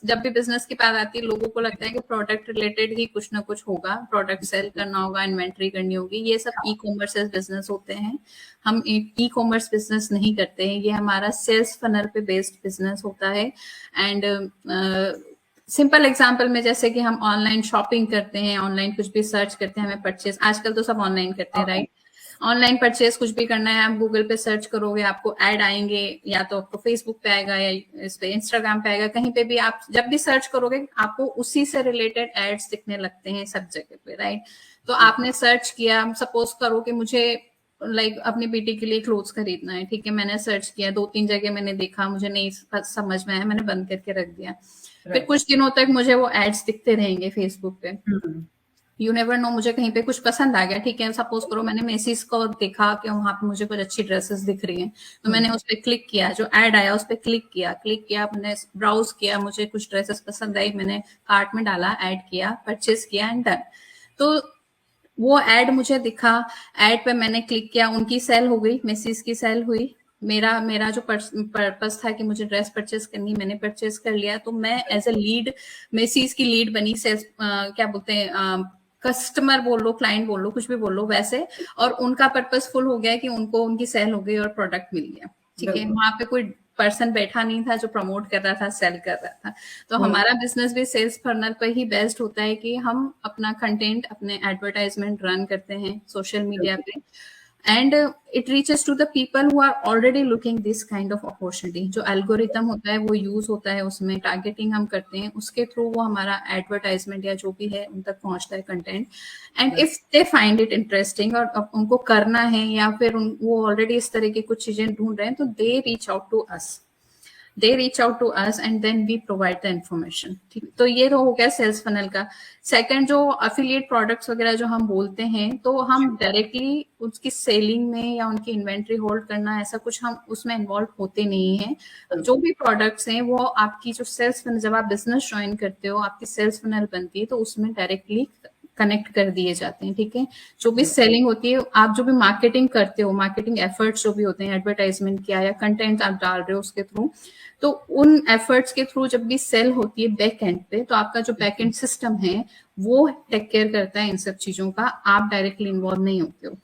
जब भी बिजनेस की बात आती है लोगों को लगता है कि प्रोडक्ट रिलेटेड ही कुछ ना कुछ होगा, प्रोडक्ट सेल करना होगा, इन्वेंट्री करनी होगी, ये सब ई कॉमर्स बिजनेस होते हैं। हम ई कॉमर्स बिजनेस नहीं करते हैं, ये हमारा सेल्स फनल पे बेस्ड बिजनेस होता है। एंड सिंपल एग्जांपल में जैसे कि हम ऑनलाइन शॉपिंग करते हैं, ऑनलाइन कुछ भी सर्च करते हैं, हमें परचेज, आजकल तो सब ऑनलाइन करते हैं, राइट? ऑनलाइन परचेज कुछ भी करना है, आप गूगल पे सर्च करोगे, आपको ऐड आएंगे, या तो आपको फेसबुक पे आएगा या इस पे इंस्टाग्राम पे आएगा, कहीं पे भी आप जब भी सर्च करोगे आपको उसी से रिलेटेड एड्स दिखने लगते हैं सब जगह पे, राइट? तो आपने सर्च किया, सपोज करो कि मुझे अपनी बेटी के लिए क्लोथ्स खरीदना है, ठीक है, मैंने सर्च किया, 2-3 जगह मैंने देखा, मुझे नहीं समझ में आया, मैंने बंद करके रख दिया। फिर कुछ दिनों तक मुझे वो एड्स दिखते रहेंगे फेसबुक पे। यू नेवर नो, मुझे कहीं पे कुछ पसंद आ गया, ठीक है, सपोज करो मैंने मेसिस को देखा कि वहां पे मुझे कुछ अच्छी ड्रेसेस दिख रही हैं, तो मैंने उस पर क्लिक किया, जो एड आया उस पर क्लिक किया, मैंने ब्राउज किया, मुझे कुछ ड्रेसेस पसंद आई, मैंने कार्ट में डाला, ऐड किया, परचेज किया एंड डन। तो वो एड मुझे दिखा, एड पे मैंने क्लिक किया, उनकी सेल हो गई, मेसिस की सेल हुई, मेरा जो पर्पस था कि मुझे ड्रेस परचेज करनी, मैंने परचेज कर लिया, तो मैं एज ए लीड, मेसिस की लीड बनी, सेल्स क्या बोलते हैं, कस्टमर बोल लो, क्लाइंट बोल लो, कुछ भी बोल लो वैसे, और उनका पर्पस फुल हो गया कि उनको उनकी सेल हो गई और प्रोडक्ट मिल गया, ठीक है। वहां पे कोई पर्सन बैठा नहीं था जो प्रमोट कर रहा था, सेल कर रहा था। तो हमारा बिजनेस भी सेल्स फनल पर ही बेस्ड होता है कि हम अपना कंटेंट, अपने एडवर्टाइजमेंट रन करते हैं सोशल मीडिया पे, and it reaches to the people who are already looking this kind of opportunity. जो एल्गोरिथम होता है वो यूज होता है, उसमें टारगेटिंग हम करते हैं, उसके थ्रू वो हमारा एडवर्टाइजमेंट या जो भी है उन तक पहुंचता है content. And if they find it interesting और उनको करना है, या फिर वो ऑलरेडी इस तरह की कुछ चीजें ढूंढ रहे हैं, तो they reach out to us and then we provide the information, ठीक। तो ये तो हो गया सेल्स फनल का। सेकंड, जो अफिलिएट प्रोडक्ट्स वगैरह जो हम बोलते हैं, तो हम डायरेक्टली उसकी सेलिंग में या उनकी इन्वेंट्री होल्ड करना, ऐसा कुछ हम उसमें इन्वॉल्व होते नहीं हैं। जो भी प्रोडक्ट्स हैं वो आपकी जो सेल्स फनल, जब आप बिजनेस ज्वाइन करते हो, आपकी सेल्स फनल बनती है, तो उसमें डायरेक्टली कनेक्ट कर दिए जाते हैं, ठीक है। जो भी सेलिंग होती है, आप जो भी मार्केटिंग करते हो, मार्केटिंग एफर्ट्स जो भी होते हैं, एडवर्टाइजमेंट किया या कंटेंट आप डाल रहे हो उसके थ्रू, तो उन एफर्ट्स के थ्रू जब भी सेल होती है बैक एंड पे, तो आपका जो बैक एंड सिस्टम है वो टेक केयर करता है इन सब चीजों का, आप डायरेक्टली इन्वॉल्व नहीं होते हो।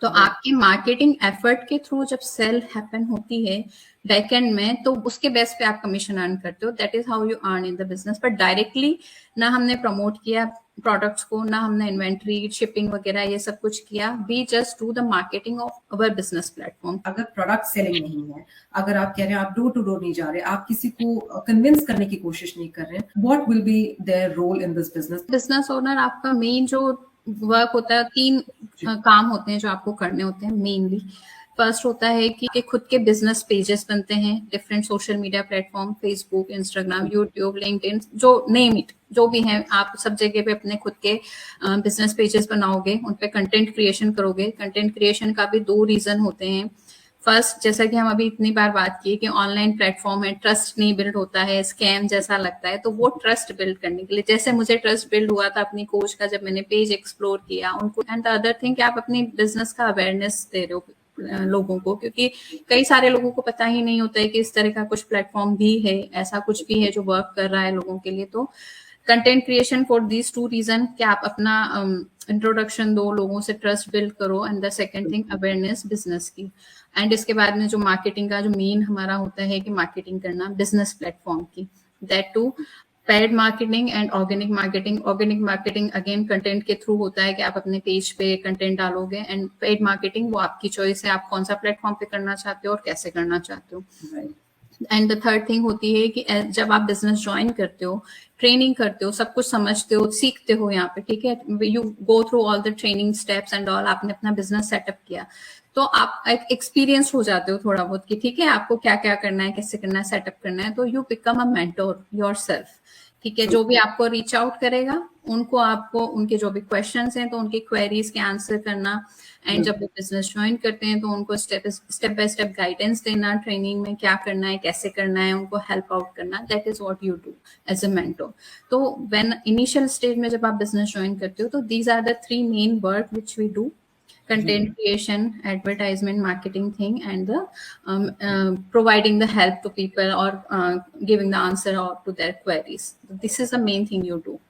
तो आपकी मार्केटिंग एफर्ट के थ्रू जब सेल हैपन होती है बैकएंड में, तो उसके बेस पे आप कमीशन अर्न करते हो, that is how you earn in the business. But directly ना हमने प्रमोट किया प्रोडक्ट्स को, ना हमने इन्वेंट्री, शिपिंग वगैरह ये सब कुछ किया, we just do the marketing of our business platform. अगर प्रोडक्ट सेलिंग नहीं है, अगर आप कह रहे हैं आप डोर टू डोर नहीं जा रहे, आप किसी को कन्विंस करने की कोशिश नहीं कर रहे, what will be their role in this business? Business owner, आपका मेन जो वर्क होता है, 3 काम होते हैं जो आपको करने होते हैं मेनली। फर्स्ट होता है कि खुद के बिजनेस पेजेस बनते हैं, different social media platform, Facebook, Instagram, YouTube, LinkedIn, जो नेम इट, जो भी है, आप सब जगह पे अपने खुद के बिजनेस पेजेस बनाओगे, उन पे कंटेंट क्रिएशन करोगे। कंटेंट क्रिएशन का भी 2 रीजन होते हैं। फर्स्ट, जैसा कि हम अभी इतनी बार बात की कि ऑनलाइन प्लेटफॉर्म है, ट्रस्ट नहीं बिल्ड होता है, स्कैम जैसा लगता है, तो वो ट्रस्ट बिल्ड करने के लिए, जैसे मुझे ट्रस्ट बिल्ड हुआ था अपनी कोच का जब मैंने पेज एक्सप्लोर किया उनको, एंड द अदर थिंग कि आप अपनी बिजनेस का अवेयरनेस दे रहे हो लोगों को, क्योंकि कई सारे लोगों को पता ही नहीं होता है कि इस तरह का कुछ प्लेटफॉर्म भी है, ऐसा कुछ भी है जो वर्क कर रहा है लोगों के लिए। तो content creation for these 2 reason, कि आप अपना इंट्रोडक्शन दो, लोगों से ट्रस्ट बिल्ड करो, and the second thing awareness business की। एंड इसके बाद में जो मार्केटिंग का जो मेन हमारा होता है कि मार्केटिंग करना बिजनेस प्लेटफॉर्म की, that two paid marketing and organic marketing. Organic marketing again content के थ्रू होता है कि आप अपने पेज पे कंटेंट डालोगे, एंड पेड मार्केटिंग वो आपकी चॉइस है, आप कौन सा प्लेटफॉर्म पे करना चाहते हो और कैसे करना चाहते हो। एंड द थर्ड थिंग होती है कि जब आप बिजनेस ज्वाइन करते हो, ट्रेनिंग करते हो, सब कुछ समझते हो, सीखते हो यहाँ पे, ठीक है, you go through all the training steps and all, आपने अपना बिजनेस सेटअप किया, तो आप एक एक्सपीरियंस हो जाते हो थोड़ा बहुत कि ठीक है आपको क्या क्या करना है, कैसे करना है, सेटअप करना है, तो you become a mentor yourself, ठीक है। जो भी आपको रीच आउट करेगा उनको, आपको उनके जो भी क्वेश्चंस हैं तो उनकी क्वेरीज के आंसर करना, एंड जब वो बिजनेस ज्वाइन करते हैं तो उनको स्टेप बाय स्टेप गाइडेंस देना, ट्रेनिंग में क्या करना है, कैसे करना है, उनको हेल्प आउट करना, that is what you do as a mentor. तो व्हेन इनिशियल स्टेज में जब आप बिजनेस ज्वाइन करते हो, तो these are the 3 main work which we do content creation, advertisement, marketing thing, and the providing the help to people or giving the answer or to their queries. This is the main thing you do.